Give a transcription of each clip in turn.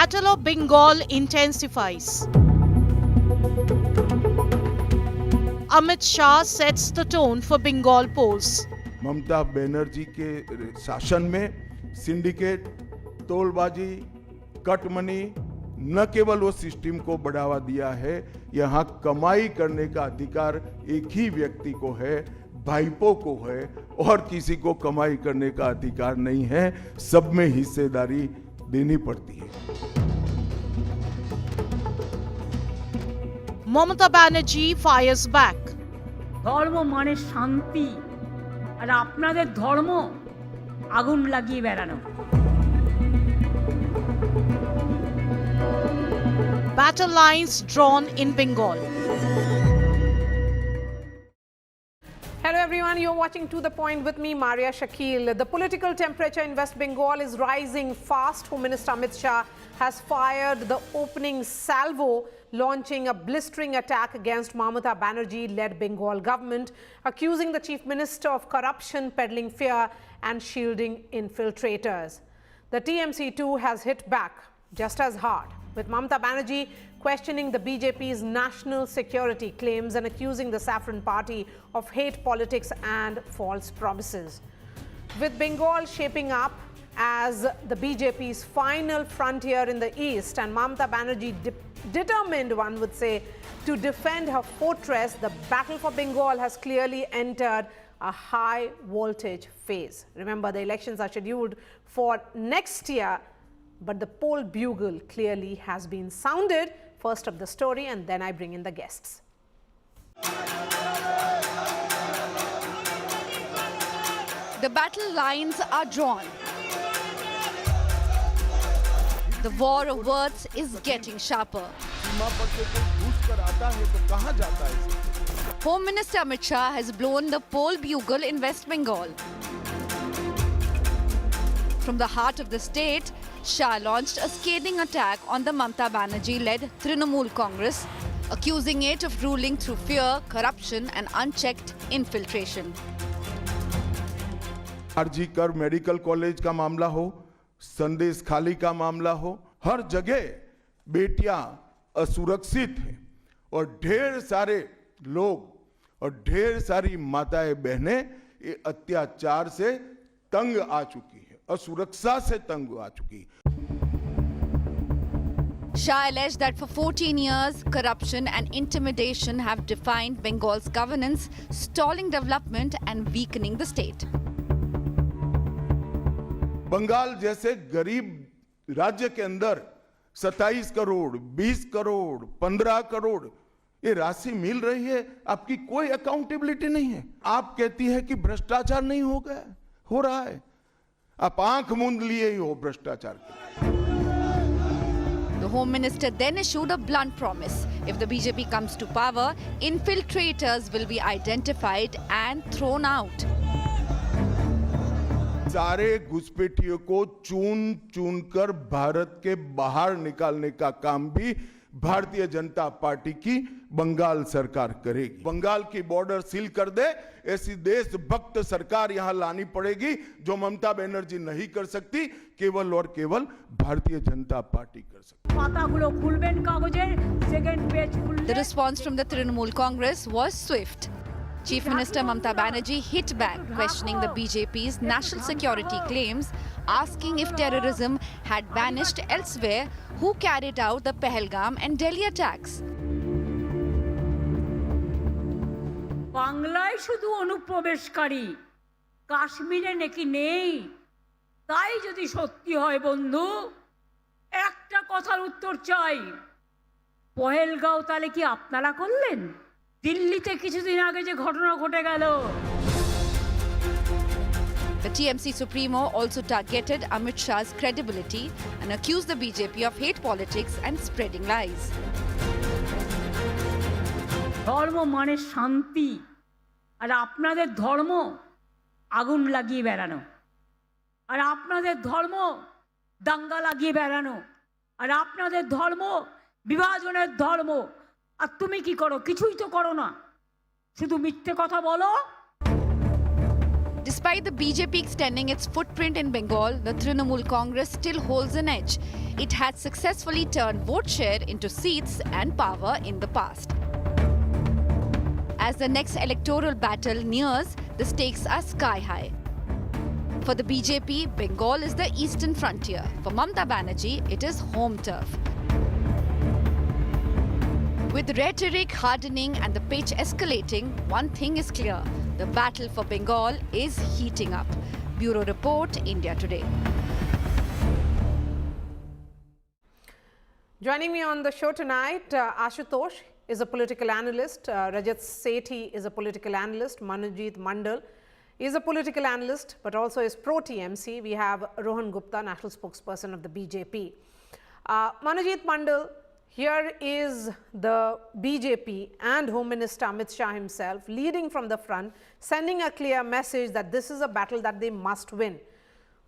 Battle of Bengal intensifies. Amit Shah sets the tone for Bengal polls. Mamata Banerjee के शासन में syndicate, तोलबाजी, cut money न केवल वो सिस्टम को बढ़ावा दिया है, यहाँ कमाई करने का अधिकार एक ही व्यक्ति को है, भाईपों को है, और किसी को कमाई करने का अधिकार नहीं है। सब में हिस्सेदारी देनी पड़ती है। Mamata Banerjee fires back. ধর্ম মানে শান্তি, আর আপনাদের ধর্ম আগুন লাগিয়ে বেড়ানো। Battle lines drawn in Bengal. Hello everyone, you're watching To The Point with me, Marya, Shakil. The political temperature in West Bengal is rising fast. Home Minister Amit Shah has fired the opening salvo, launching a blistering attack against Mamata Banerjee-led Bengal government, accusing the Chief Minister of corruption, peddling fear and shielding infiltrators. The TMC too has hit back just as hard, with Mamata Banerjee questioning the BJP's national security claims and accusing the Saffron Party of hate politics and false promises. With Bengal shaping up as the BJP's final frontier in the east and Mamata Banerjee determined, one would say, to defend her fortress, the battle for Bengal has clearly entered a high voltage phase. Remember, the elections are scheduled for next year, but the poll bugle clearly has been sounded. First up the story, and then I bring in the guests. The battle lines are drawn. The war of words is getting sharper. Home Minister Amit Shah has blown the poll bugle in West Bengal. From the heart of the state, Shah launched a scathing attack on the Mamata Banerjee-led Trinamool Congress, accusing it of ruling through fear, corruption and unchecked infiltration. RG Kar medical college का मामला हो, संदेशखाली का मामला हो, हर जगह बेटियां असुरक्षित हैं और ढेर सारे लोग और ढेर सारी माताएं बहनें ये अत्याचार से तंग आ चुकी है, असुरक्षा से तंग आ चुकी है. Shah alleged that for 14 years, corruption and intimidation have defined Bengal's governance, stalling development and weakening the state. Bengal जैसे गरीब राज्य के अंदर 27 करोड़, 20 करोड़, 15 करोड़ ये राशि मिल रही है, आपकी कोई अकाउंटेबिलिटी नहीं है. आप कहती है कि भ्रष्टाचार नहीं हो गया, हो रहा है. आप आंख मूंद लिए ही हो भ्रष्टाचार के. The Home Minister then issued a blunt promise. If the BJP comes to power, infiltrators will be identified and thrown out. सारे घुसपैठियों को चुन चुन कर भारत के बाहर निकालने का काम भी भारतीय जनता पार्टी की बंगाल सरकार करेगी. बंगाल की बॉर्डर सील कर दे, ऐसी देशभक्त सरकार यहां लानी पड़ेगी जो ममता बनर्जी नहीं कर सकती, केवल और केवल भारतीय जनता पार्टी कर सकती. পাতাগুলো খুলবেন কাগজের, সেকেন্ড পেজ খুললে। The response from the Trinamool Congress was swift. Chief Minister Mamata Banerjee hit back, questioning the BJP's national security claims, asking if terrorism had vanished elsewhere, who carried out the Pahalgam and Delhi attacks. বাংলায় শুধু অনুপ্রবেশকারী, কাশ্মীরে নাকি নেই। তাই যদি সত্যি হয় বন্ধু, একটা কথার উত্তর চাই, পহেলগাঁও তাহলে কি আপনারা করলেন? দিল্লিতে কিছুদিন আগে যে ঘটনা ঘটে গেল। The TMC Supremo also targeted Amit Shah's credibility and accused the BJP of hate politics and spreading lies. ধর্ম মানে শান্তি, আর আপনাদের ধর্ম আগুন লাগিয়ে বেড়ানো, আর আপনাদের ধর্ম দাঙ্গা লাগিয়ে বেড়ানো, আর আপনাদের ধর্ম বিভাজনের ধর্ম। আর তুমি কি করো? কিছুই তো করো না, শুধু মিথ্যে কথা বলো। Despite the BJP extending its footprint in Bengal, the Trinamool Congress still holds an edge. It had successfully turned vote share into seats and power in the past. As the next electoral battle nears, the stakes are sky high. For the BJP, Bengal is the eastern frontier. For Mamata Banerjee, it is home turf. With rhetoric hardening and the pitch escalating, one thing is clear. The battle for Bengal is heating up. Bureau Report, India Today. Joining me on the show tonight, Ashutosh is a political analyst, Rajat Sethi is a political analyst, Manojit Mandal is a political analyst but also is pro-TMC. We have Rohan Gupta, national spokesperson of the BJP. Manojit Mandal, here is the BJP and Home Minister Amit Shah himself leading from the front, sending a clear message that this is a battle that they must win.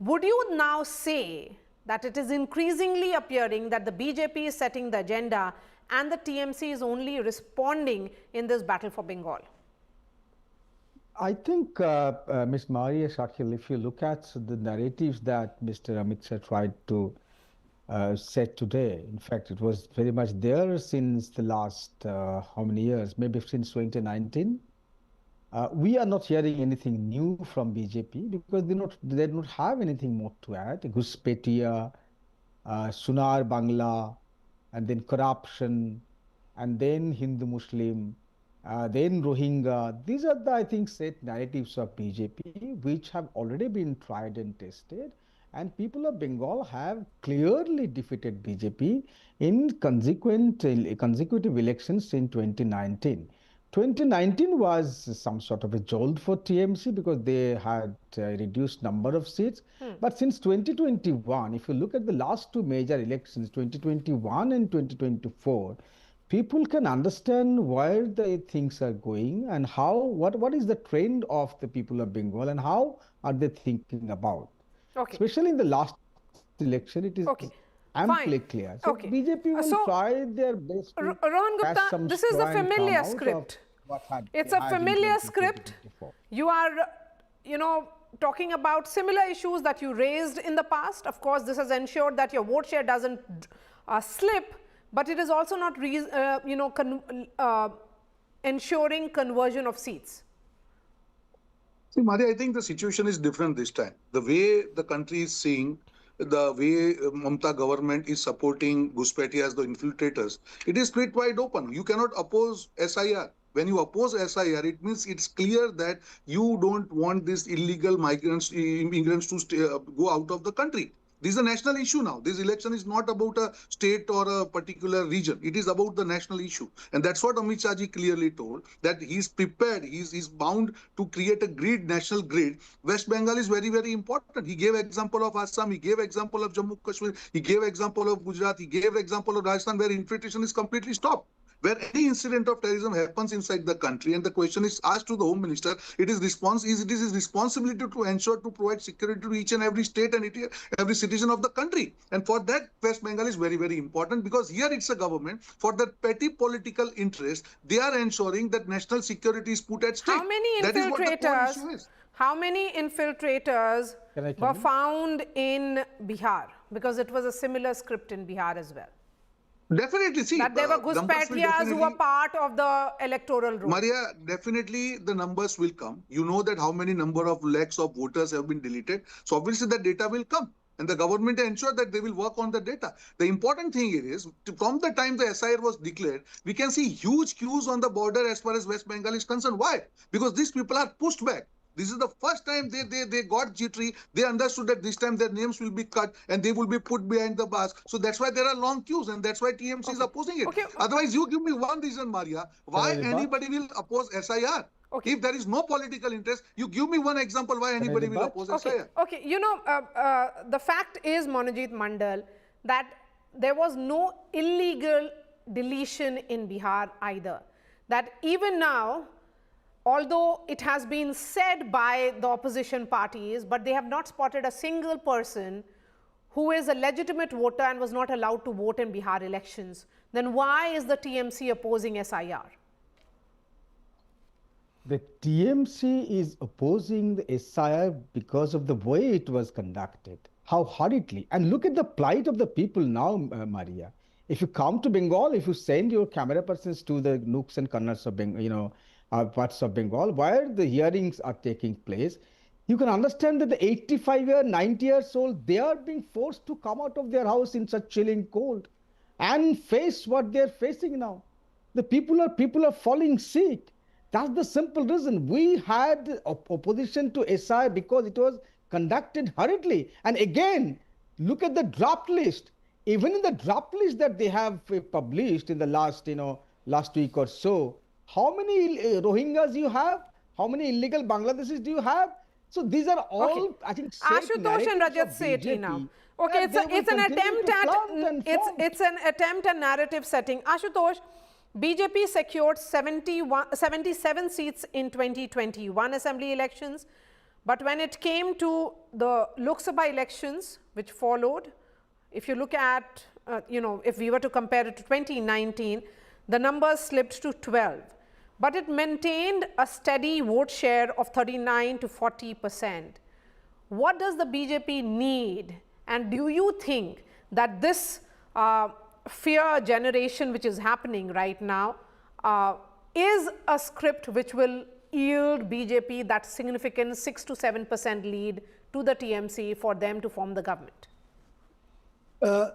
Would you now say that it is increasingly appearing that the BJP is setting the agenda and the TMC is only responding in this battle for Bengal? I think, Ms. Marya, Shakil, if you look at the narratives that Mr. Amit Shah tried to set today, in fact, it was very much there since the last, how many years, maybe since 2019. We are not hearing anything new from BJP because they don't have anything more to add. Ghuspetia, Sunar Bangla, and then corruption, and then Hindu-Muslim, then Rohingya. These are the, I think, set narratives of BJP, which have already been tried and tested. And people of Bengal have clearly defeated BJP in consecutive elections in 2019. 2019 was some sort of a jolt for TMC because they had a reduced number of seats. But since 2021, if you look at the last two major elections, 2021 and 2024, people can understand where the things are going and how, what is the trend of the people of Bengal and how are they thinking about. Okay. Especially in the last election, it is amply clear. So BJP will try their best to Rohan Gupta, this is a familiar script. It's a familiar script. You are, talking about similar issues that you raised in the past. Of course, this has ensured that your vote share doesn't slip, but it is also not, ensuring conversion of seats. See, Marya, I think the situation is different this time. The way the country is seeing, the way Mamata government is supporting Ghuspetia as the infiltrators, it is split wide open. You cannot oppose SIR. When you oppose SIR, it means it's clear that you don't want these illegal immigrants to go out of the country. This is a national issue now. This election is not about a state or a particular region. It is about the national issue. And that's what Amit Shah ji clearly told, that he's prepared, he's bound to create a grid, national grid. West Bengal is very, very important. He gave example of Assam, he gave example of Jammu Kashmir, he gave example of Gujarat, he gave example of Rajasthan, where infiltration is completely stopped. Where any incident of terrorism happens inside the country and the question is asked to the Home Minister, it is his responsibility to ensure to provide security to each and every state and every citizen of the country. And for that, West Bengal is very, very important because here it's a government for the petty political interest. They are ensuring that national security is put at stake. How many infiltrators were found in Bihar? Because it was a similar script in Bihar as well. Definitely, see. That there were Ghuspetias who were part of the electoral roll. Marya, definitely the numbers will come. You know that how many number of lakhs of voters have been deleted. So obviously the data will come. And the government ensure that they will work on the data. The important thing is, from the time the SIR was declared, we can see huge queues on the border as far as West Bengal is concerned. Why? Because these people are pushed back. This is the first time they got jittery. They understood that this time their names will be cut and they will be put behind the bars. So that's why there are long queues and that's why TMC is opposing it. Otherwise, you give me one reason, Marya, why anybody will oppose SIR. If there is no political interest, you give me one example why anybody will oppose SIR. The fact is, Manojit Mandal, that there was no illegal deletion in Bihar either. That even now, although it has been said by the opposition parties, but they have not spotted a single person who is a legitimate voter and was not allowed to vote in Bihar elections, then why is the TMC opposing SIR? The TMC is opposing the SIR because of the way it was conducted, how hurriedly. And look at the plight of the people now, Maria. If you come to Bengal, if you send your camera persons to the nooks and corners of Bengal, parts of Bengal where the hearings are taking place, you can understand that the 85-year, 90 years old, they are being forced to come out of their house in such chilling cold and face what they're facing now. The people are falling sick. That's the simple reason. We had opposition to SI because it was conducted hurriedly. And again, look at the draft list. Even in the draft list that they have published in the last week or so, how many Rohingyas you have? How many illegal Bangladeshis do you have? So these are all, I think, Ashutosh and Rajat Sethi now. Okay, it's an attempt at narrative setting. Ashutosh, BJP secured 77 seats in 2021 assembly elections, but when it came to the Lok Sabha elections, which followed, if you look at, if we were to compare it to 2019, the numbers slipped to 12. But it maintained a steady vote share of 39 to 40%. What does the BJP need? And do you think that this fear generation which is happening right now is a script which will yield BJP that significant 6 to 7% lead to the TMC for them to form the government?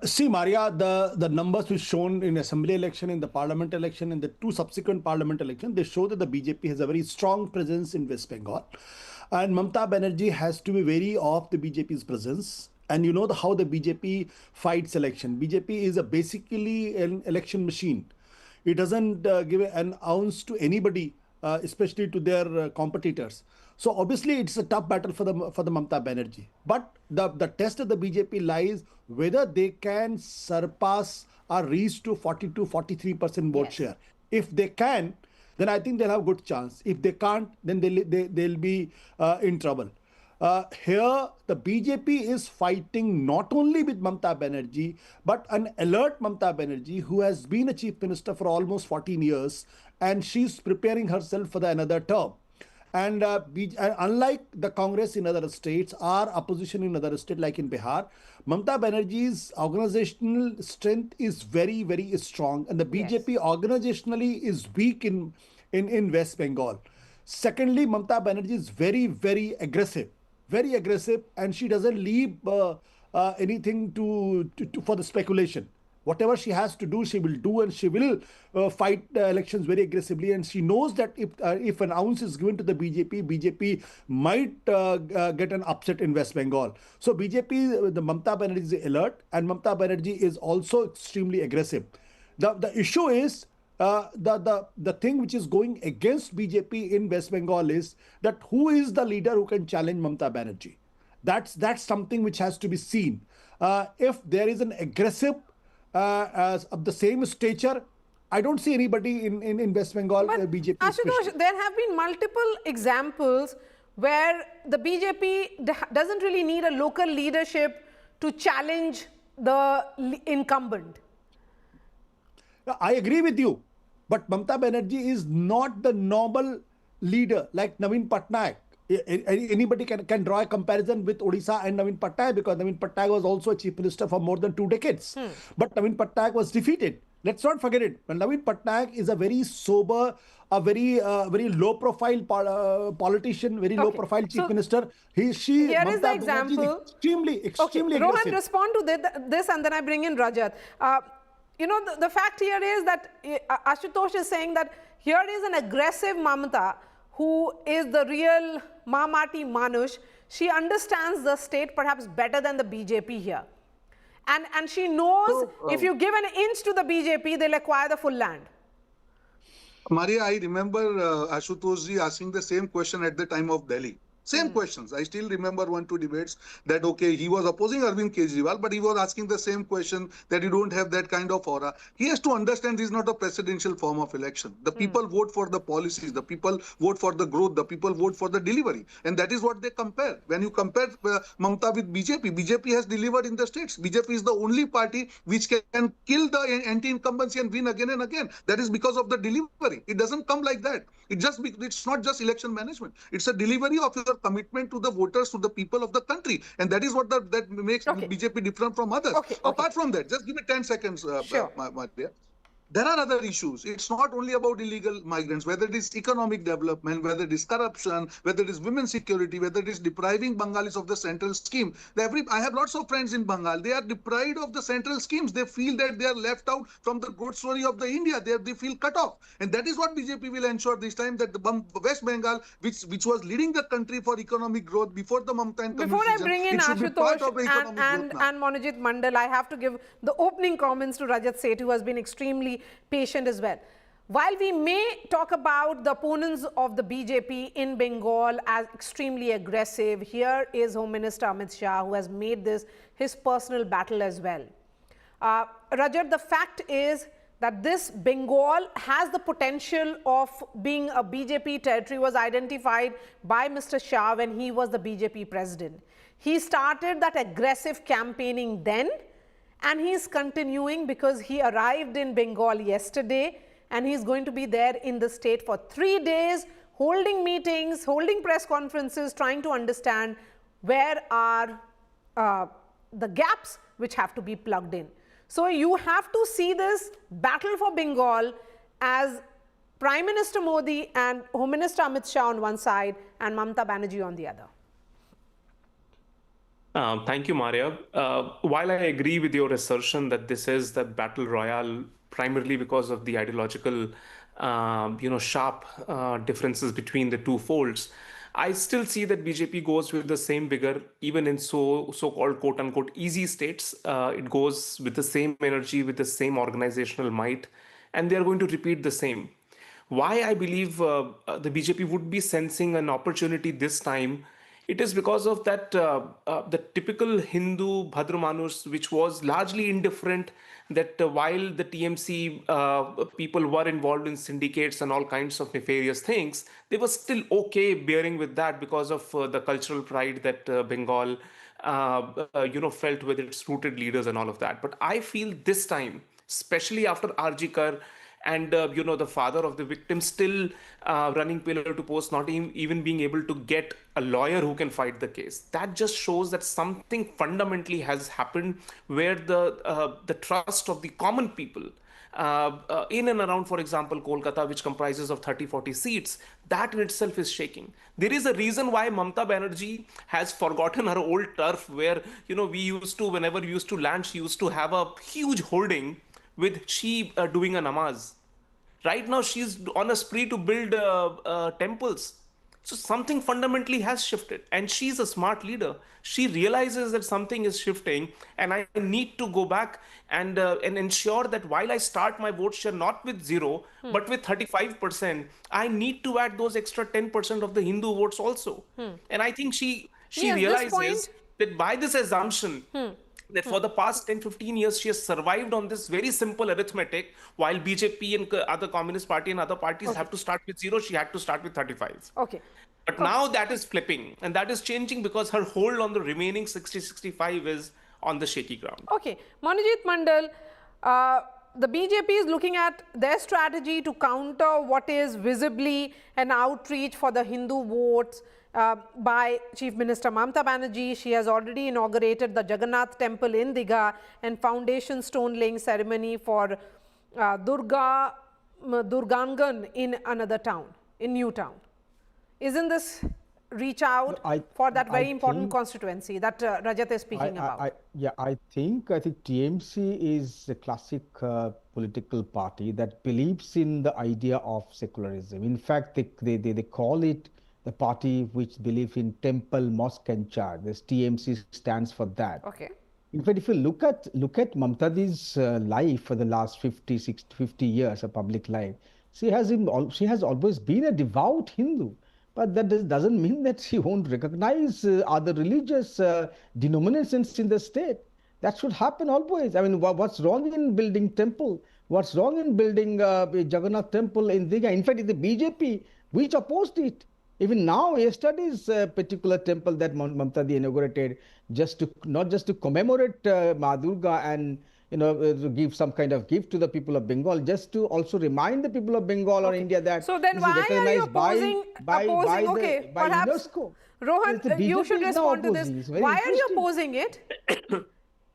See, Marya, the numbers which shown in assembly election, in the parliament election, and the two subsequent parliament elections, they show that the BJP has a very strong presence in West Bengal. And Mamata Banerjee has to be wary of the BJP's presence. And you know how the BJP fights election. BJP is basically an election machine. It doesn't give an ounce to anybody, especially to their competitors. So obviously it's a tough battle for the Mamata Banerjee. But the test of the BJP lies whether they can surpass or reach to 42-43% vote share. If they can, then I think they'll have a good chance. If they can't, then they'll be in trouble. Here, the BJP is fighting not only with Mamata Banerjee, but an alert Mamata Banerjee who has been a chief minister for almost 14 years, and she's preparing herself for another term. And unlike the Congress in other states or opposition in other states like in Bihar, Mamata Banerjee's organizational strength is very, very strong. And the BJP organizationally is weak in West Bengal. Secondly, Mamata Banerjee is very, very aggressive. Very aggressive, and she doesn't leave anything for the speculation. Whatever she has to do, she will do, and she will fight elections very aggressively. And she knows that if an ounce is given to the BJP might get an upset in West Bengal. So BJP, the Mamata Banerjee is alert, and Mamata Banerjee is also extremely aggressive. The issue is the thing which is going against BJP in West Bengal is that who is the leader who can challenge Mamata Banerjee? That's something which has to be seen. If there is an aggressive of the same stature, I don't see anybody in West Bengal BJP. Ashutosh, there have been multiple examples where the BJP doesn't really need a local leadership to challenge the incumbent. I agree with you, but Mamata Banerjee is not the normal leader like Naveen Patnaik. Anybody can draw a comparison with Odisha and Naveen Patnaik because Naveen Patnaik was also a chief minister for more than 2 decades. But Naveen Patnaik was defeated. Let's not forget it. When Naveen Patnaik is a very sober, a very low-profile politician, very low-profile chief minister. Here is the example. Extremely aggressive. Rohan, respond to this, and then I bring in Rajat. The fact here is that Ashutosh is saying that here is an aggressive Mamata who is the real Mamati Manush. She understands the state perhaps better than the BJP here. And she knows if you give an inch to the BJP, they'll acquire the full land. Marya, I remember Ashutosh ji asking the same question at the time of Delhi. Same questions. I still remember 1-2 debates that, okay, he was opposing Arvind Kejriwal, but he was asking the same question that you don't have that kind of aura. He has to understand this is not a presidential form of election. The people vote for the policies, the people vote for the growth, the people vote for the delivery. And that is what they compare. When you compare Mamata with BJP, BJP has delivered in the states. BJP is the only party which can kill the anti-incumbency and win again and again. That is because of the delivery. It doesn't come like that. It's not just election management. It's a delivery of your commitment to the voters, to the people of the country, and that is what that makes BJP different from others. Apart from that, just give me 10 seconds, Marya. There are other issues. It's not only about illegal migrants, whether it is economic development, whether it is corruption, whether it is women's security, whether it is depriving Bengalis of the central scheme. I have lots of friends in Bengal. They are deprived of the central schemes. They feel that they are left out from the good story of the India. They feel cut off. And that is what BJP will ensure this time, that the West Bengal, which was leading the country for economic growth before the Mamata and Before I bring in Ashutosh and Monojit Mandal, I have to give the opening comments to Rajat Seth, who has been extremely patient as well. While we may talk about the opponents of the BJP in Bengal as extremely aggressive, here is Home Minister Amit Shah, who has made this his personal battle as well. Rajat, the fact is that this Bengal has the potential of being a BJP territory, was identified by Mr. Shah when he was the BJP president. He started that aggressive campaigning then, and he's continuing because he arrived in Bengal yesterday and he's going to be there in the state for 3 days, holding meetings, holding press conferences, trying to understand where are the gaps which have to be plugged in. So you have to see this battle for Bengal as Prime Minister Modi and Home Minister Amit Shah on one side and Mamata Banerjee on the other. Thank you, Marya. While I agree with your assertion that this is the battle royale primarily because of the ideological, sharp differences between the two folds, I still see that BJP goes with the same vigor, even in so-called quote-unquote easy states. It goes with the same energy, with the same organizational might, and they are going to repeat the same. Why I believe the BJP would be sensing an opportunity this time, it is because of that the typical Hindu Bhadramanush, which was largely indifferent, that while the TMC people were involved in syndicates and all kinds of nefarious things, they were still okay bearing with that because of the cultural pride that Bengal felt with its rooted leaders and all of that. But I feel this time, especially after RG Kar, and the father of the victim still running pillar to post, not even being able to get a lawyer who can fight the case. That just shows that something fundamentally has happened, where the trust of the common people in and around, for example, Kolkata, which comprises of 30-40 seats, that in itself is shaking. There is a reason why Mamata Banerjee has forgotten her old turf, where whenever we used to land, she used to have a huge holding with she doing a namaz. Right now, she's on a spree to build temples. So something fundamentally has shifted, and she's a smart leader. She realizes that something is shifting, and I need to go back and ensure that while I start my vote share not with 0, but with 35%, I need to add those extra 10% of the Hindu votes also. And I think she realizes that by this assumption, that for the past 10-15 years, she has survived on this very simple arithmetic, while BJP and other Communist Party and other parties have to start with 0, she had to start with 35. Okay. But now that is flipping, and that is changing because her hold on the remaining 60-65 is on the shaky ground. Okay. Monojit Mandal, the BJP is looking at their strategy to counter what is visibly an outreach for the Hindu votes by Chief Minister Mamata Banerjee. She has already inaugurated the Jagannath temple in Digha and foundation stone laying ceremony for Durgangan in another town, in New Town. Isn't this reach out for that very important constituency that Rajat is speaking about? I think TMC is a classic political party that believes in the idea of secularism. In fact, they call it the party which believes in temple, mosque and church. This TMC stands for that. Okay. In fact, if you look at Mamata's life for the last 50 years of public life, she has always been a devout Hindu. But that doesn't mean that she won't recognize other religious denominations in the state. That should happen always. I mean, what's wrong in building temple? What's wrong in building a Jagannath temple in Digha? In fact, it's the BJP which opposed it. Even now, yesterday's particular temple that Mamata inaugurated, not just to commemorate Ma Durga and to give some kind of gift to the people of Bengal, just to also remind the people of Bengal or India that So then this why is are you recognized by okay, by perhaps UNESCO. Rohan, The you BJP should is now respond to this. opposing. It's very Why are you interesting. opposing it?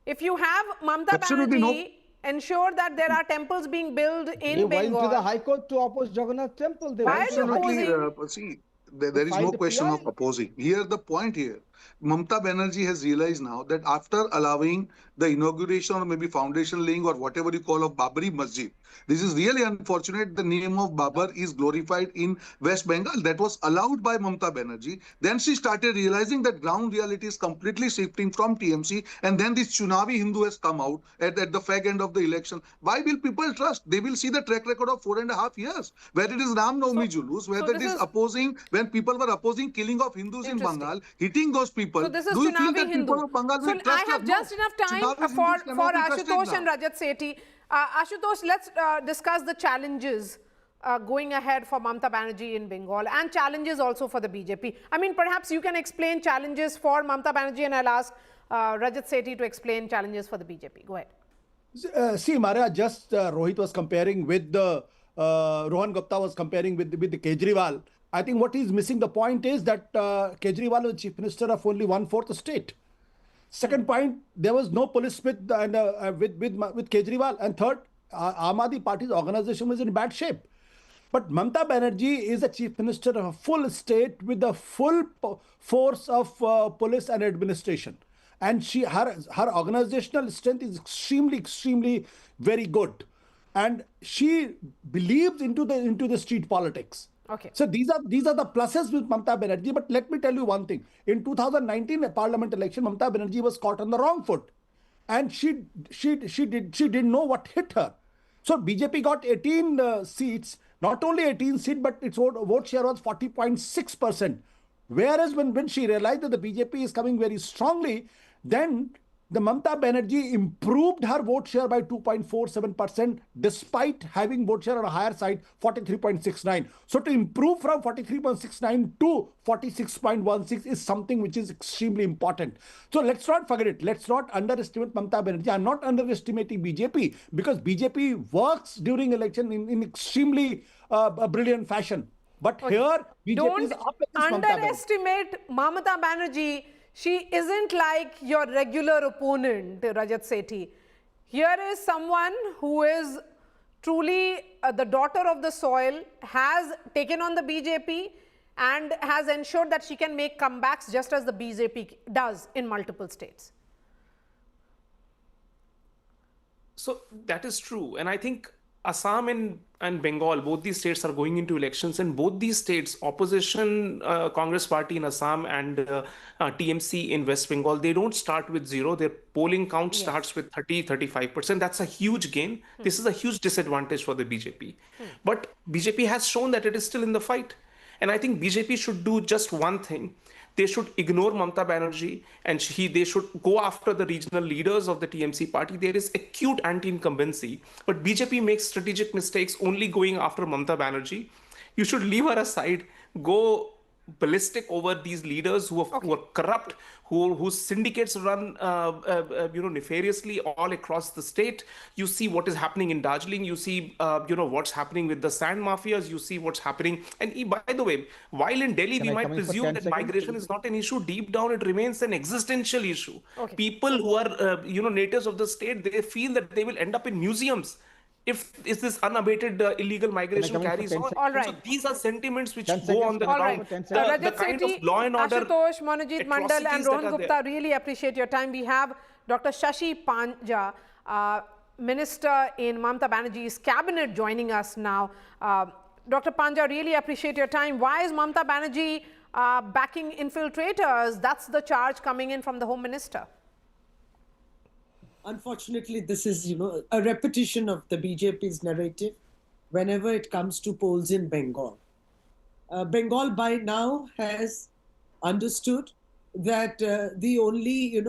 If you have Mamata Absolutely no. Banerjee ensure that there are temples being built in They Bengal. went to the High Court to oppose Jagannath Temple. They Why went are to the you High Absolutely, Court. see, there is find no the question of PI. opposing. Here, the point here, Mamata Banerjee has realized now that after allowing the inauguration or maybe foundation laying or whatever you call of Babri Masjid, this is really unfortunate. The name of Babar is glorified in West Bengal. That was allowed by Mamata Banerjee. Then she started realizing that ground reality is completely shifting from TMC. And then this Chunavi Hindu has come out at the fag end of the election. Why will people trust? They will see the track record of 4.5 years, where it is Ram Navami Julus, whether it is opposing, when people were opposing killing of Hindus in Bengal, hitting those people. So this is Do you feel Chunavi that Hindu. people of Bengal So will trust I have us? just No. enough time Chunavi for Hindus cannot be trusted Ashutosh now. and Rajat Sethi. Ashutosh, let's discuss the challenges going ahead for Mamata Banerjee in Bengal and challenges also for the BJP. I mean, perhaps you can explain challenges for Mamata Banerjee and I'll ask Rajat Sethi to explain challenges for the BJP. Go ahead. See, Marya, just Rohit was comparing with the Rohan Gupta was comparing with the Kejriwal. I think what is missing the point is that Kejriwal was chief minister of only 1/4 state. Second point, there was no police with Kejriwal. And third, Aam Aadmi Party's organization was in bad shape. But Mamata Banerjee is the chief minister of a full state with the full force of police and administration. And her organizational strength is extremely very good. And she believes into the street politics. Okay. So these are the pluses with Mamata Banerjee. But let me tell you one thing. In 2019 parliament election, Mamata Banerjee was caught on the wrong foot. And she didn't know what hit her. So BJP got 18 seats, not only 18 seats, but its vote share was 40.6%. Whereas when she realized that the BJP is coming very strongly, then the Mamata Banerjee improved her vote share by 2.47% despite having vote share on a higher side, 43.69. So to improve from 43.69 to 46.16 is something which is extremely important. So let's not forget it. Let's not underestimate Mamata Banerjee. I'm not underestimating BJP because BJP works during election in extremely brilliant fashion. But here, BJP is up against Don't Mamata Banerjee. underestimate Mamata Banerjee. She isn't like your regular opponent, Rajat Sethi. Here is someone who is truly the daughter of the soil, has taken on the BJP and has ensured that she can make comebacks just as the BJP does in multiple states. So that is true. And I think Assam and Bengal, both these states are going into elections, and both these states, opposition Congress party in Assam and TMC in West Bengal, they don't start with zero. Their polling count starts with 30-35%. That's a huge gain. This is a huge disadvantage for the BJP. But BJP has shown that it is still in the fight. And I think BJP should do just one thing. They should ignore Mamata Banerjee and they should go after the regional leaders of the TMC party. There is acute anti-incumbency, but BJP makes strategic mistakes only going after Mamata Banerjee. You should leave her aside, go ballistic over these leaders who are corrupt, whose syndicates run nefariously all across the state. You see what is happening in Darjeeling. You see what's happening with the sand mafias. You see what's happening. And by the way, while in Delhi we might presume that migration is not an issue, deep down it remains an existential issue. People who are natives of the state, they feel that they will end up in museums if this unabated illegal migration carries on. All right. So these are sentiments which go on the ground. Right. The kind of law and order Ashutosh, Manojit Mandal and atrocities that Rohan are Gupta, there. really appreciate your time. We have Dr. Shashi Panja, Minister in Mamata Banerjee's cabinet, joining us now. Dr. Panja, really appreciate your time. Why is Mamata Banerjee backing infiltrators? That's the charge coming in from the Home Minister. Unfortunately, this is, a repetition of the BJP's narrative whenever it comes to polls in Bengal. Bengal by now has understood that the only,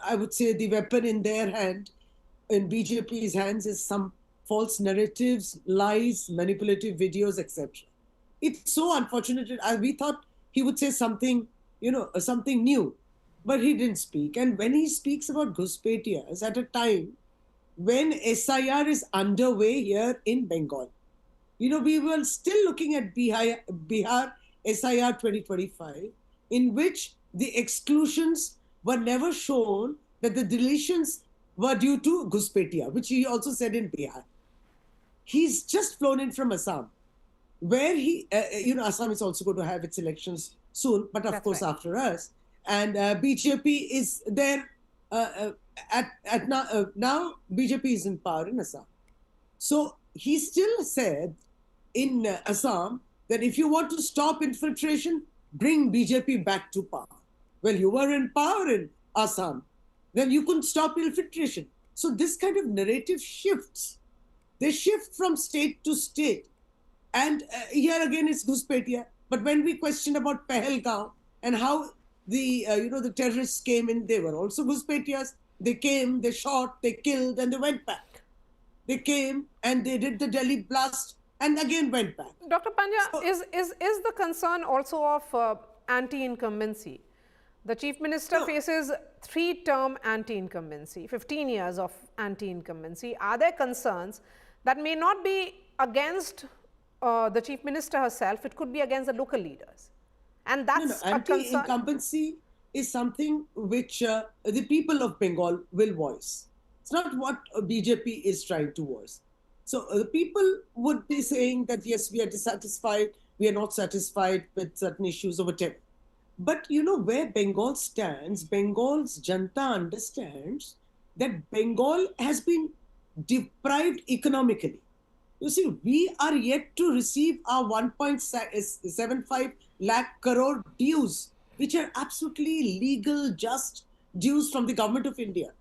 I would say the weapon in their hand, in BJP's hands, is some false narratives, lies, manipulative videos, etc. It's so unfortunate. We thought he would say something, something new. But he didn't speak. And when he speaks about Ghuspetias at a time when SIR is underway here in Bengal. You know, we were still looking at Bihar SIR 2025, in which the exclusions were never shown that the deletions were due to Ghuspetia, which he also said in Bihar. He's just flown in from Assam, where he, Assam is also going to have its elections soon, but of course after us. And BJP is there now BJP is in power in Assam. So he still said in Assam that if you want to stop infiltration, bring BJP back to power. Well, you were in power in Assam, then you couldn't stop infiltration. So this kind of narrative shifts. They shift from state to state. And here again it's Ghuspetia. But when we question about Pahalgaon and how the terrorists came in, they were also Ghuspetias. They came, they shot, they killed, and they went back. They came and they did the Delhi blast and again went back. Dr. Pandya, so, is the concern also of anti-incumbency? The Chief Minister faces 3-term anti-incumbency, 15 years of anti-incumbency. Are there concerns that may not be against the Chief Minister herself, it could be against the local leaders? And that's a concern. Anti-incumbency is something which the people of Bengal will voice. It's not what BJP is trying to voice. So the people would be saying that, yes, we are dissatisfied, we are not satisfied with certain issues or whatever. But you know where Bengal stands, Bengal's Janta understands that Bengal has been deprived economically. You see, we are yet to receive our 1.75 lakh crore dues, which are absolutely legal, just dues from the government of India.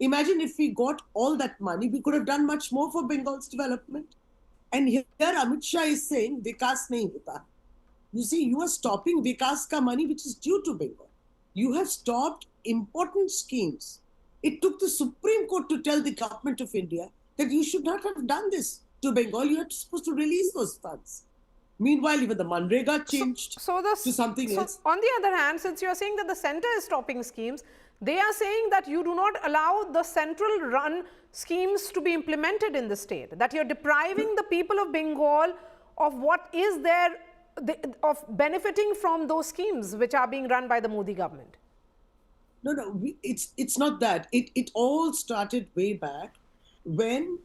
Imagine if we got all that money, we could have done much more for Bengal's development. And here Amit Shah is saying, Vikas nahi hota. You see, you are stopping Vikas ka money, which is due to Bengal. You have stopped important schemes. It took the Supreme Court to tell the government of India that you should not have done this to Bengal. You are supposed to release those funds. Meanwhile, even the Manrega changed to something else. On the other hand, since you are saying that the centre is stopping schemes, they are saying that you do not allow the central run schemes to be implemented in the state, that you're depriving the people of Bengal of what is there, of benefiting from those schemes which are being run by the Modi government. No, it's not that. It all started way back when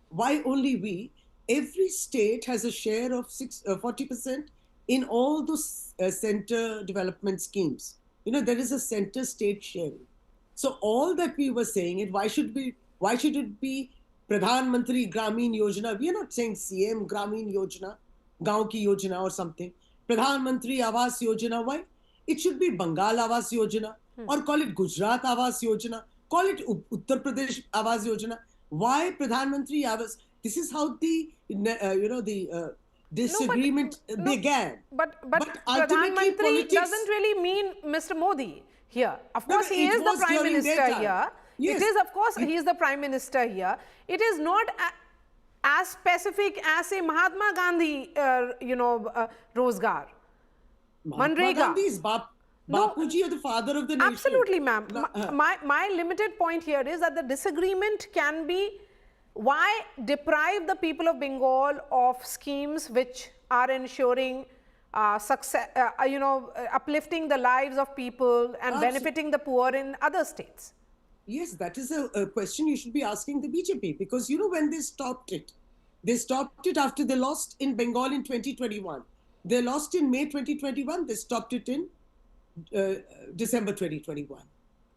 why only we? Every state has a share of 40% in all those center development schemes. You know, there is a center state sharing. So all that we were saying is why should it be Pradhan Mantri Gramin Yojana? We are not saying CM Gramin Yojana, Gaon Ki Yojana or something. Pradhan Mantri Awas Yojana, why? It should be Bengal Awas Yojana or call it Gujarat Awas Yojana, call it Uttar Pradesh Awas Yojana. Why Pradhan Mantri Awas? This is how the disagreement began. But Pradhan Mantri doesn't really mean Mr. Modi here. Of course, he is the Prime Minister here. Yes. It is, of course, he is the Prime Minister here. It is not as specific as a Mahatma Gandhi, Rozgar. Mahatma Gandhi is Bapuji, the father of the nation. Absolutely, ma'am. My limited point here is that the disagreement can be why deprive the people of Bengal of schemes which are ensuring success, uplifting the lives of people and benefiting the poor in other states? Yes, that is a question you should be asking the BJP, because you know when they stopped it after they lost in Bengal in 2021. They lost in May 2021, they stopped it in December 2021.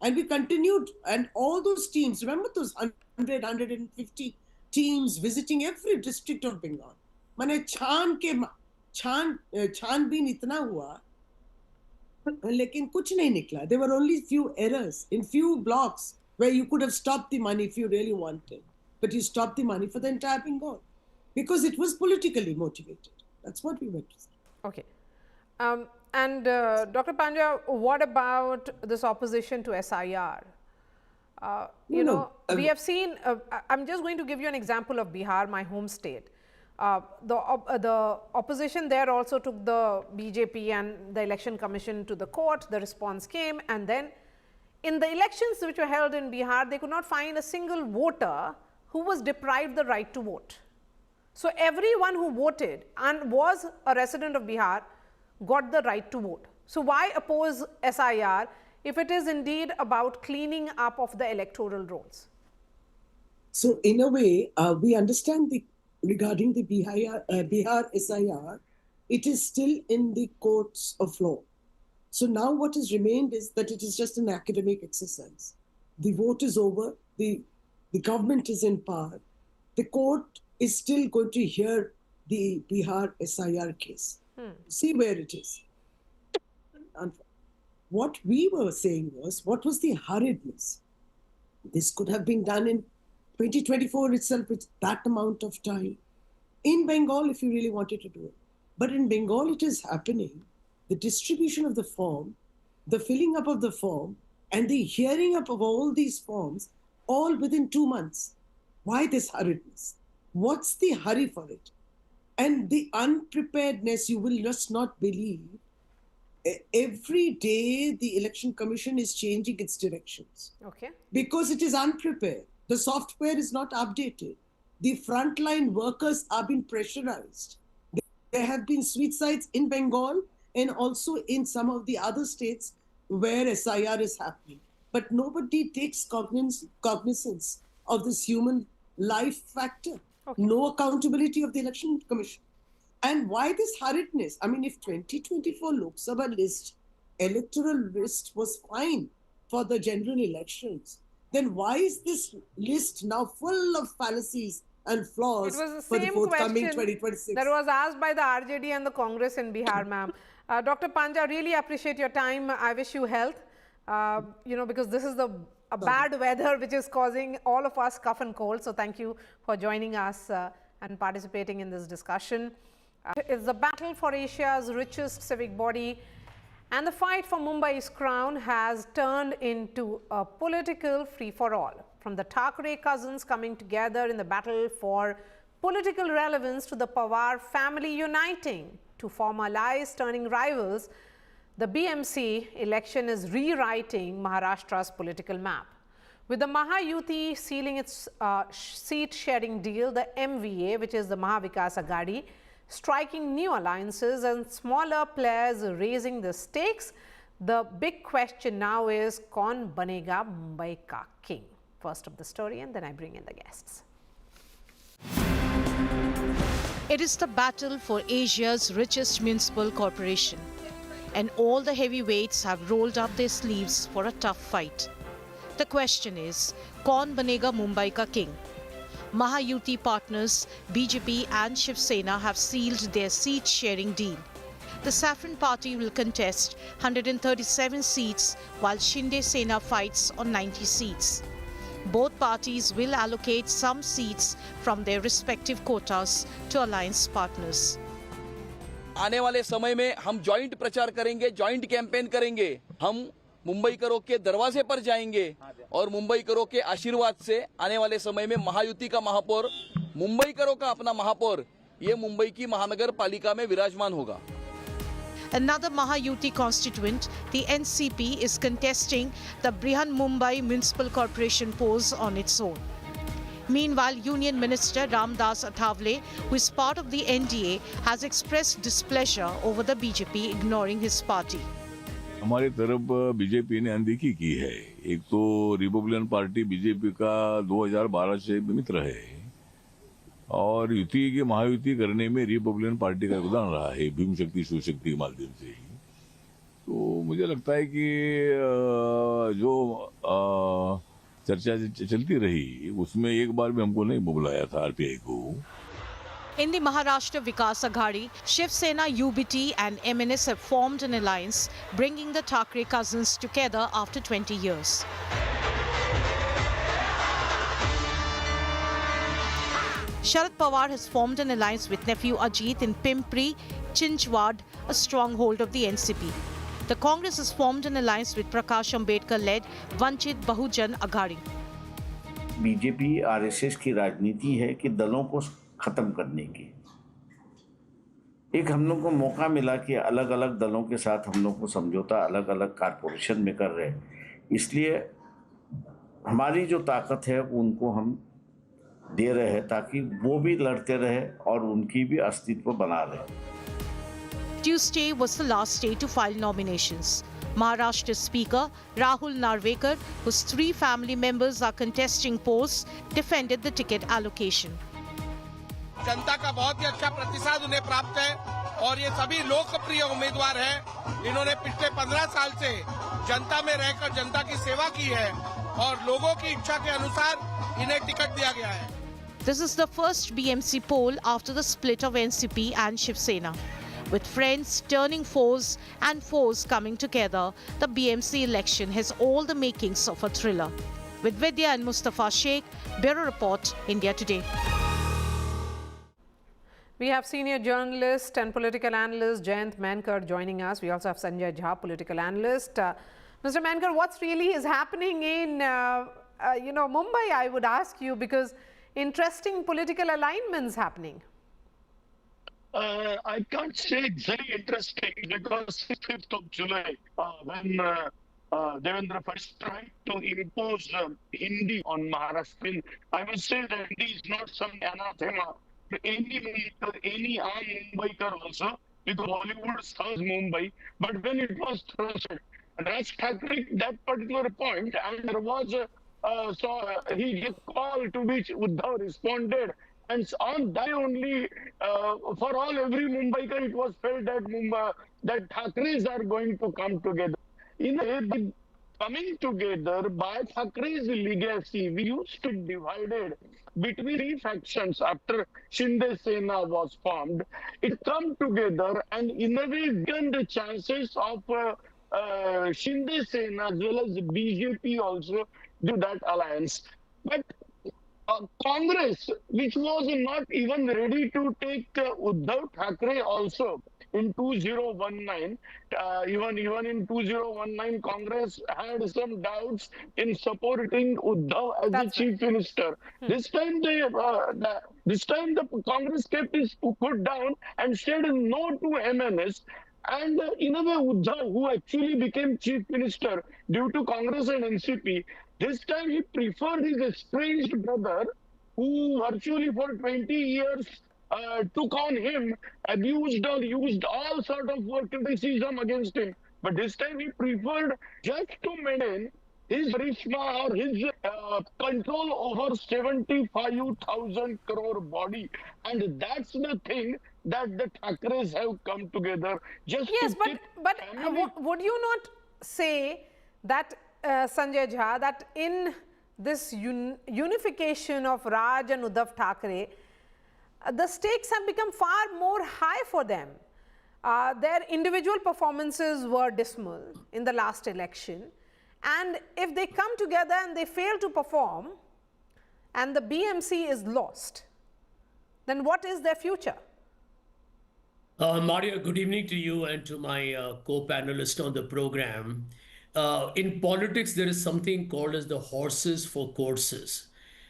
And we continued, and all those teams, remember those 150 teams visiting every district of Bengal. Mane छानबीन इतना हुआ, लेकिन कुछ नहीं निकला. There were only few errors in few blocks where you could have stopped the money if you really wanted, but you stopped the money for the entire Bengal because it was politically motivated. That's what we went to say. Okay. And Dr. Pandya, what about this opposition to SIR? We have seen, I'm just going to give you an example of Bihar, my home state. The opposition there also took the BJP and the Election Commission to the court. The response came, and then in the elections which were held in Bihar, they could not find a single voter who was deprived the right to vote. So everyone who voted and was a resident of Bihar got the right to vote. So why oppose SIR if it is indeed about cleaning up of the electoral rolls? So in a way, we understand regarding the Bihar SIR, it is still in the courts of law. So now what has remained is that it is just an academic exercise. The vote is over, the government is in power. The court is still going to hear the Bihar SIR case. See where it is. And what we were saying was, what was the hurriedness? This could have been done in 2024 itself with that amount of time. In Bengal, if you really wanted to do it. But in Bengal, it is happening. The distribution of the form, the filling up of the form, and the hearing up of all these forms, all within 2 months. Why this hurriedness? What's the hurry for it? And the unpreparedness, you will just not believe. Every day, the Election Commission is changing its directions. Okay. Because it is unprepared. The software is not updated. The frontline workers are being pressurized. There have been suicides in Bengal and also in some of the other states where SIR is happening. But nobody takes cognizance of this human life factor. Okay. No accountability of the Election Commission. And why this hurriedness? I mean, if 2024 Lok Sabha list, electoral list was fine for the general elections, then why is this list now full of fallacies and flaws for the forthcoming 2026? That was asked by the RJD and the Congress in Bihar, ma'am. Dr. Panja, really appreciate your time. I wish you health, because this is a bad weather which is causing all of us cough and cold. So thank you for joining us and participating in this discussion. It's the battle for Asia's richest civic body, and the fight for Mumbai's crown has turned into a political free-for-all. From the Thackeray cousins coming together in the battle for political relevance to the Pawar family uniting to form allies turning rivals, the BMC election is rewriting Maharashtra's political map. With the Mahayuti sealing its seat-sharing deal, the MVA, which is the Maha Vikas Aghadi, striking new alliances and smaller players raising the stakes, the big question now is, kaun banega Mumbai ka king? First of the story, and then I bring in the guests. It is the battle for Asia's richest municipal corporation, and all the heavyweights have rolled up their sleeves for a tough fight. The question is, kaun banega Mumbai ka king? Mahayuti partners BJP and Shiv Sena have sealed their seat-sharing deal. The Saffron Party will contest 137 seats while Shinde Sena fights on 90 seats. Both parties will allocate some seats from their respective quotas to alliance partners. आने वाले समय में हम joint प्रचार करेंगे, joint campaign करेंगे। हम मुंबई करो के दरवाजे पर जाएंगे और मुंबई करो के आशीर्वाद से आने वाले समय में महायुति का महापौर, मुंबई करो का अपना महापौर, ये मुंबई की महानगर पालिका में विराजमान होगा। Another Mahayuti constituent, the NCP, is contesting the Brihanmumbai Municipal Corporation pose on its own. Meanwhile, Union Minister Ramdas Athavale, who is part of the NDA, has expressed displeasure over the BJP ignoring his party. हमारी तरफ BJP ने अनदेखी की है। एक तो Republican party BJP का 2012 से मित्र है और युति की महायुति करने में रिपब्लिकन पार्टी का योगदान रहा है भीम शक्ति शिव शक्ति के माध्यम से ही। तो मुझे लगता है कि जो चर्चा चलती रही उसमें एक बार भी हमको नहीं बुलाया था आरपीआई को। In the Maharashtra Vikas Aghadi, Shiv Sena, UBT and MNS have formed an alliance, bringing the Thackeray cousins together after 20 years. Sharad Pawar has formed an alliance with nephew Ajit in Pimpri, Chinchwad, a stronghold of the NCP. The Congress has formed an alliance with Prakash Ambedkar-led Vanchit Bahujan Aghadi. BJP RSS की राजनीति है कि दलों को खत्म करने की। एक हम लोग को मौका मिला कि अलग अलग दलों के साथ हम लोग को समझौता अलग अलग कारपोरेशन में कर रहे हैं। इसलिए हमारी जो ताकत है उनको हम दे रहे हैं ताकि वो भी लड़ते रहे और उनकी भी अस्तित्व बना रहे। Tuesday was the last day to file nominations. Maharashtra Speaker Rahul Narvekar, whose 3 family members are contesting posts, defended the ticket allocation. जनता का बहुत ही अच्छा प्रतिसाद उन्हें प्राप्त है और ये सभी लोकप्रिय उम्मीदवार हैं। इन्होंने पिछले 15 साल से जनता में रहकर जनता की सेवा की है और लोगों की इच्छा के अनुसार इन्हें टिकट दिया गया है। This is the first BMC poll after the split of NCP and Shiv Sena. With friends turning foes and foes coming together, the BMC election has all the makings of a thriller. With Vidya and Mustafa Sheikh, Bureau Report, India Today. We have senior journalist and political analyst Jayant Mankar joining us. We also have Sanjay Jha, political analyst. Mr. Mankar, what's really is happening in Mumbai, I would ask you, because interesting political alignments happening. I can't say it's very interesting because 5th of July, when Devendra first tried to impose Hindi on Maharashtra, I must say that Hindi is not some anathema to any Mumbaikar also, because Bollywood serves Mumbai. But when it was thrusted, Raj Thackeray that particular point, and there was he gave call to which Uddhav responded. And on that only, for every Mumbaiker, it was felt that that Thackerays are going to come together. In a way, coming together by Thackeray's legacy, we used to be divided between 3 factions after Shinde Sena was formed. It come together and in a way given the chances of Shinde Sena as well as BJP also do that alliance. But Congress, which was not even ready to take Uddhav Thackeray also in 2019, even in 2019, Congress had some doubts in supporting Uddhav as the chief minister. This time, the Congress kept its foot down and said no to MNS. And in a way, Uddhav, who actually became chief minister due to Congress and NCP, this time he preferred his estranged brother, who virtually for 20 years took on him, abused or used all sort of criticism against him. But this time he preferred just to maintain his charisma or his control over 75,000 crore body. And that's the thing that the Thackeray's have come together. Just yes, but would you not say that, Sanjay Jha, that in this unification of Raj and Uddhav Thackeray, the stakes have become far more high for them. Their individual performances were dismal in the last election. And if they come together and they fail to perform and the BMC is lost, then what is their future? Marya, good evening to you and to my co-panelist on the program. In politics, there is something called as the horses for courses.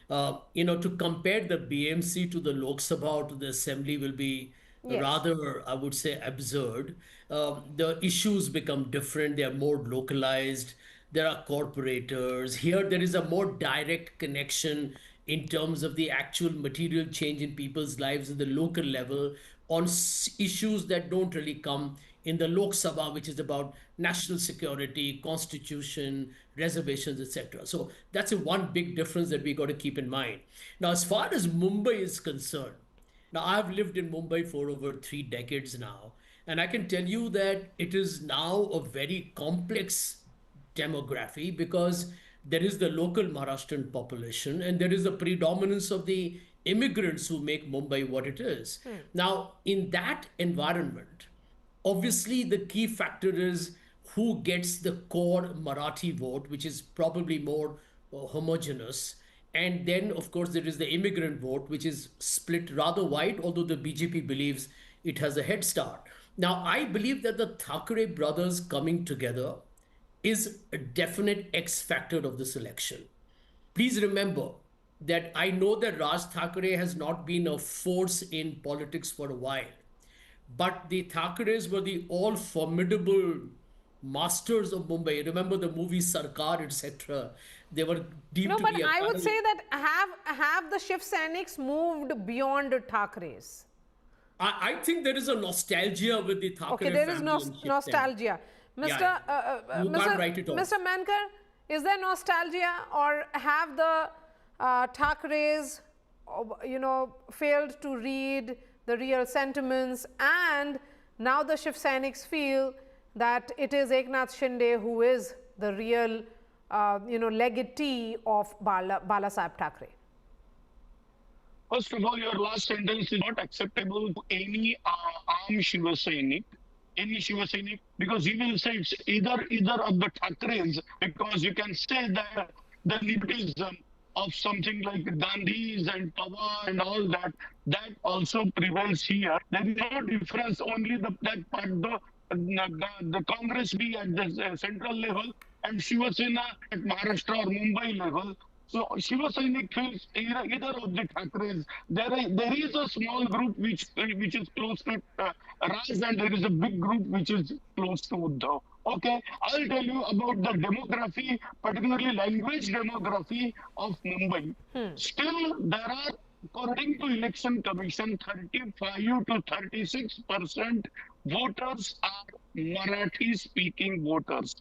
To compare the BMC to the Lok Sabha or to the Assembly will be rather, I would say, absurd. The issues become different. They are more localized. There are corporators. Here, there is a more direct connection in terms of the actual material change in people's lives at the local level on issues that don't really come in the Lok Sabha, which is about national security, constitution, reservations, etc. So that's one big difference that we got to keep in mind. Now, as far as Mumbai is concerned, now I've lived in Mumbai for over 3 decades now, and I can tell you that it is now a very complex demography because there is the local Maharashtrian population and there is the predominance of the immigrants who make Mumbai what it is. Now, in that environment, obviously the key factor is who gets the core Marathi vote, which is probably more homogeneous. And then, of course, there is the immigrant vote, which is split rather wide, although the BJP believes it has a head start. Now, I believe that the Thackeray brothers coming together is a definite X factor of this election. Please remember that I know that Raj Thackeray has not been a force in politics for a while, but the Thackeray's were the all formidable masters of Mumbai. Remember the movie Sarkar, etc. They were deemed No, to but be a I would parallel. say that have the Shiv Sainiks moved beyond Thackerays? I think there is a nostalgia with the Thackeray Okay, there is family and Shiv Sena. nostalgia. Yeah, you can't write it off. Mr. Mankar, is there nostalgia, or have the Thackeray's, failed to read the real sentiments, and now the Shiv Sainiks feel that it is Eknath Shinde who is the real, legatee of Balasaheb Thackeray? First of all, your last sentence is not acceptable to any armed Shiva Sainik, because he will say it's either of the Thackerays, because you can say that the nepotism of something like Gandhis and Pawar and all that also prevails here. There is no difference, only that part, the Congress be at the central level and Shiva Sena at Maharashtra or Mumbai level. So Shiva Sainik feels either of the Thackeray's. There is a small group which is close to Raj, and there is a big group which is close to Uddhav. Okay, I'll tell you about the demography, particularly language demography of Mumbai. Still, there are, according to Election Commission, 35 to 36% voters are Marathi-speaking voters.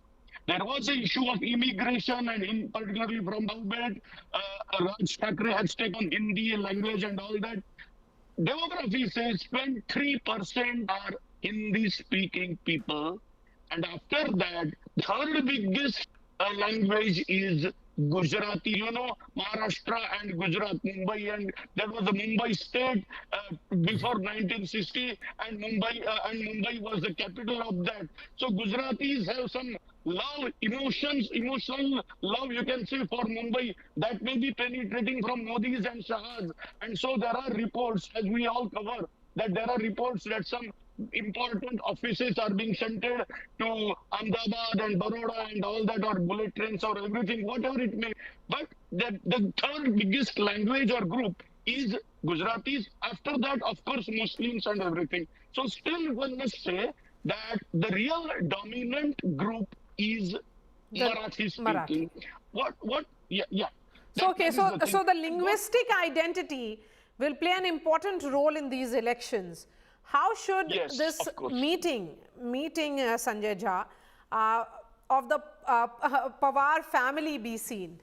There was an issue of immigration, and particularly from South Belt, Raj Thackeray has taken Hindi language and all that. Demography says 23% are Hindi-speaking people, and after that, third biggest language is Gujarati. You know, Maharashtra and Gujarat, Mumbai, and there was a Mumbai state before 1960, and Mumbai was the capital of that. So Gujaratis have some love, emotional love, you can say, for Mumbai that may be penetrating from Modis and Shahs. And so there are reports, as we all cover, that there are reports that some important offices are being shunted to Ahmedabad and Baroda and all that, or bullet trains or everything, whatever it may. But the third biggest language or group is Gujaratis. After that, of course, Muslims and everything. So still one must say that the real dominant group is Marathi speaking. Yeah. So the linguistic identity will play an important role in these elections. How should this meeting Sanjay Jha of the Pawar family be seen?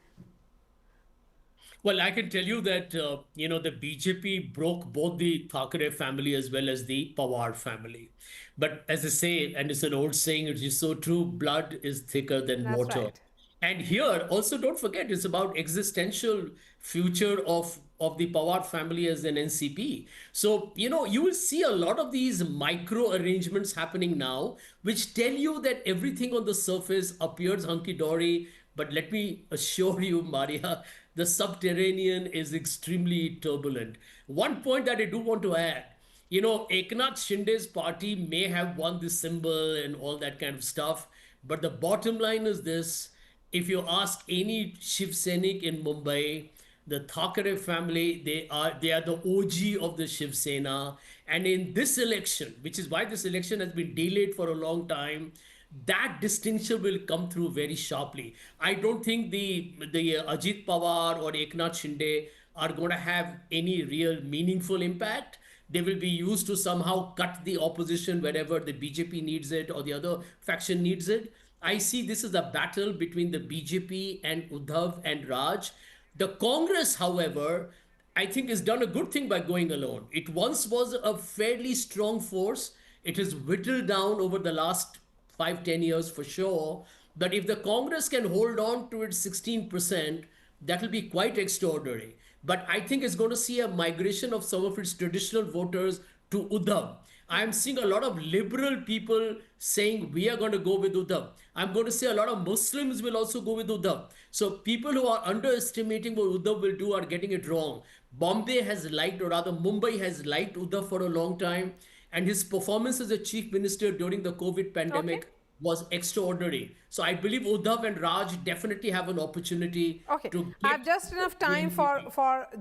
Well, I can tell you that, the BJP broke both the Thackeray family as well as the Pawar family. But as I say, and it's an old saying, it is so true, blood is thicker than water. Right. And here, also don't forget, it's about existential future of the Pawar family as an NCP. So, you will see a lot of these micro arrangements happening now, which tell you that everything on the surface appears hunky-dory. But let me assure you, Marya, the subterranean is extremely turbulent. One point that I do want to add, Eknath Shinde's party may have won the symbol and all that kind of stuff. But the bottom line is this: if you ask any Shiv Sainik in Mumbai, the Thackeray family, they are the OG of the Shiv Sena. And in this election, which is why this election has been delayed for a long time, that distinction will come through very sharply. I don't think the Ajit Pawar or Eknath Shinde are going to have any real meaningful impact. They will be used to somehow cut the opposition wherever the BJP needs it or the other faction needs it. I see this as a battle between the BJP and Uddhav and Raj. The Congress, however, I think has done a good thing by going alone. It once was a fairly strong force. It has whittled down over the last 5-10 years for sure. But if the Congress can hold on to its 16%, that will be quite extraordinary. But I think it's going to see a migration of some of its traditional voters to Uddhav. I'm seeing a lot of liberal people saying we are going to go with Uddhav. I'm going to say a lot of Muslims will also go with Uddhav. So people who are underestimating what Uddhav will do are getting it wrong. Bombay has liked, or rather Mumbai has liked Uddhav for a long time. And his performance as a chief minister during the COVID pandemic was extraordinary. So I believe Uddhav and Raj definitely have an opportunity to I have just enough time for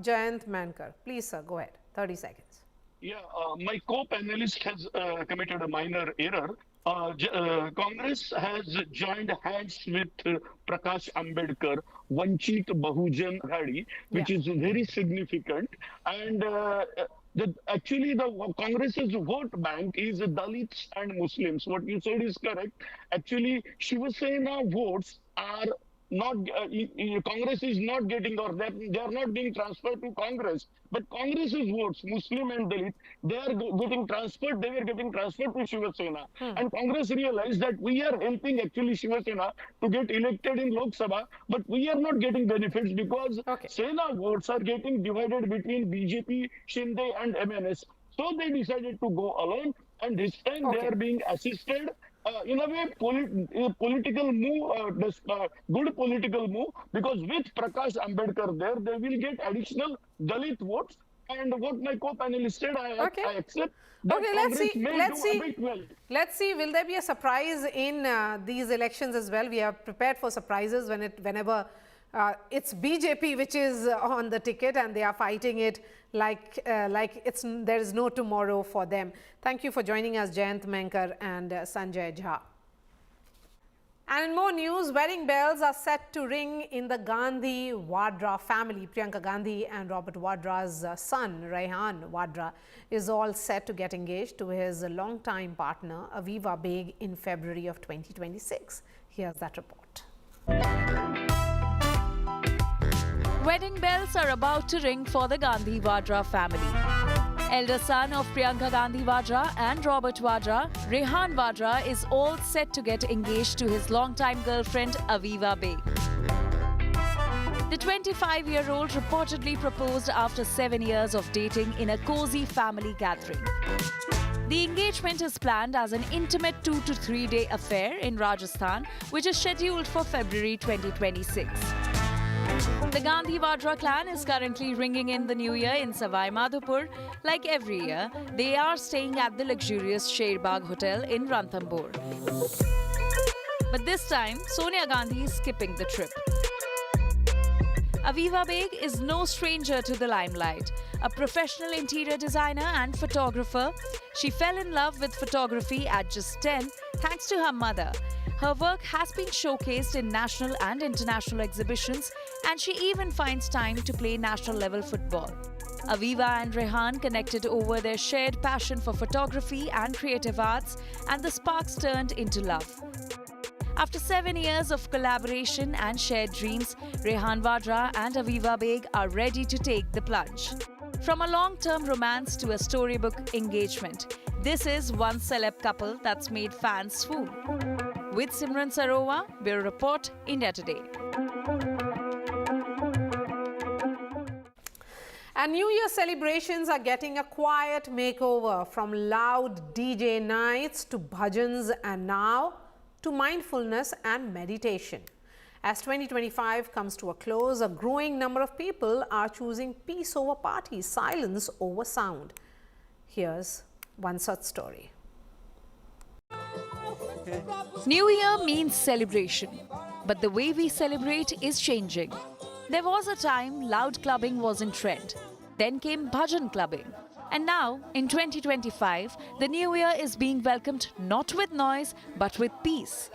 Jayant Mankar. Please, sir, go ahead. 30 seconds. Yeah, my co-panelist has committed a minor error. Congress has joined hands with Prakash Ambedkar, Vanchit Bahujan Aghadi, which is very significant. And actually, the Congress's vote bank is Dalits and Muslims. What you said is correct. Actually, Shiva Sena votes are not Congress is not getting, or they are not being transferred to Congress, but Congress's votes, Muslim and Dalit, they are getting transferred. They were getting transferred to Shiva Sena, and Congress realized that we are helping actually Shiva Sena to get elected in Lok Sabha, but we are not getting benefits because Sena votes are getting divided between BJP, Shinde, and MNS. So they decided to go alone, and this time they are being assisted. In a way, political move, good political move, because with Prakash Ambedkar there, they will get additional Dalit votes. And what my co-panelist said, I accept. Okay, let's see. Well. Let's see. Will there be a surprise in these elections as well? We are prepared for surprises whenever it's BJP which is on the ticket and they are fighting it like there is no tomorrow for them. Thank you for joining us, Jayant Menkar and Sanjay Jha. And in more news, wedding bells are set to ring in the Gandhi Vadra family. Priyanka Gandhi and Robert Vadra's son, Rehan Wadra, is all set to get engaged to his longtime partner, Aviva Beg, in February of 2026. Here's that report. Wedding bells are about to ring for the Gandhi Vadra family. Elder son of Priyanka Gandhi Vadra and Robert Vadra, Rehan Wadra is all set to get engaged to his longtime girlfriend Aviva Beg. The 25-year-old reportedly proposed after 7 years of dating in a cozy family gathering. The engagement is planned as an intimate 2 to 3 day affair in Rajasthan, which is scheduled for February 2026. The Gandhi Vadra clan is currently ringing in the new year in Savai Madhopur. Like every year, they are staying at the luxurious Sherbagh Hotel in Ranthambore. But this time, Sonia Gandhi is skipping the trip. Aviva Beg is no stranger to the limelight. A professional interior designer and photographer, she fell in love with photography at just 10 thanks to her mother. Her work has been showcased in national and international exhibitions, and she even finds time to play national-level football. Aviva and Rehan connected over their shared passion for photography and creative arts, and the sparks turned into love. After 7 years of collaboration and shared dreams, Rehan Wadra and Aviva Beg are ready to take the plunge. From a long-term romance to a storybook engagement, this is one celeb couple that's made fans swoon. With Simran Sarova, Bureau Report, India Today. And New Year celebrations are getting a quiet makeover, from loud DJ nights to bhajans and now to mindfulness and meditation. As 2025 comes to a close, a growing number of people are choosing peace over party, silence over sound. Here's one such story. New Year means celebration, but the way we celebrate is changing. There was a time loud clubbing was in trend. Then came bhajan clubbing. And now, in 2025, the new year is being welcomed not with noise, but with peace.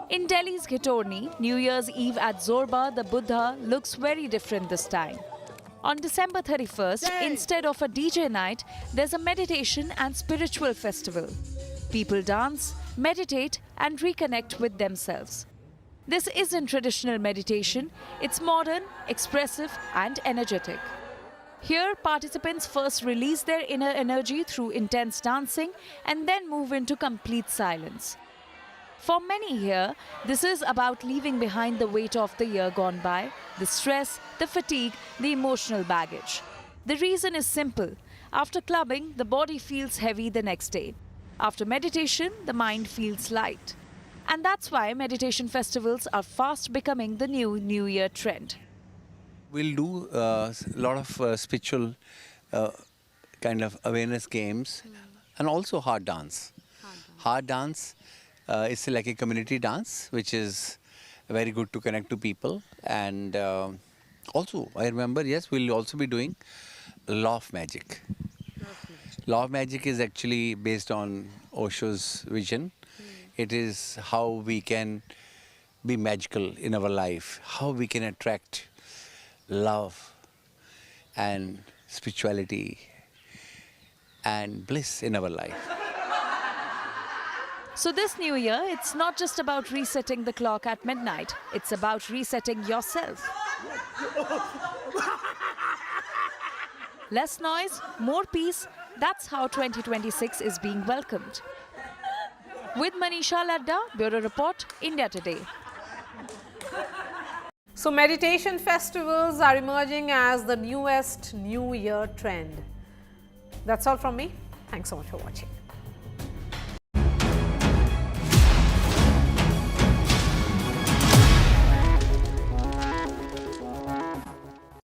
In Delhi's Ghitorni, New Year's Eve at Zorba, the Buddha looks very different this time. On December 31st, instead of a DJ night, there's a meditation and spiritual festival. People dance, meditate, and reconnect with themselves. This isn't traditional meditation, it's modern, expressive, and energetic. Here, participants first release their inner energy through intense dancing and then move into complete silence. For many here, this is about leaving behind the weight of the year gone by, the stress, the fatigue, the emotional baggage. The reason is simple. After clubbing, the body feels heavy the next day. After meditation, the mind feels light. And that's why meditation festivals are fast becoming the new New Year trend. We'll do a lot of spiritual kind of awareness games and also hard dance. Hard dance is like a community dance, which is very good to connect to people. And also, I remember, yes, we'll also be doing law of magic. Law of magic is actually based on Osho's vision. It is how we can be magical in our life, how we can attract love and spirituality and bliss in our life. So this new year, it's not just about resetting the clock at midnight. It's about resetting yourself. Less noise, more peace. That's how 2026 is being welcomed. With Manisha Ladda, Bureau Report, India Today. So meditation festivals are emerging as the newest New Year trend. That's all from me. Thanks so much for watching.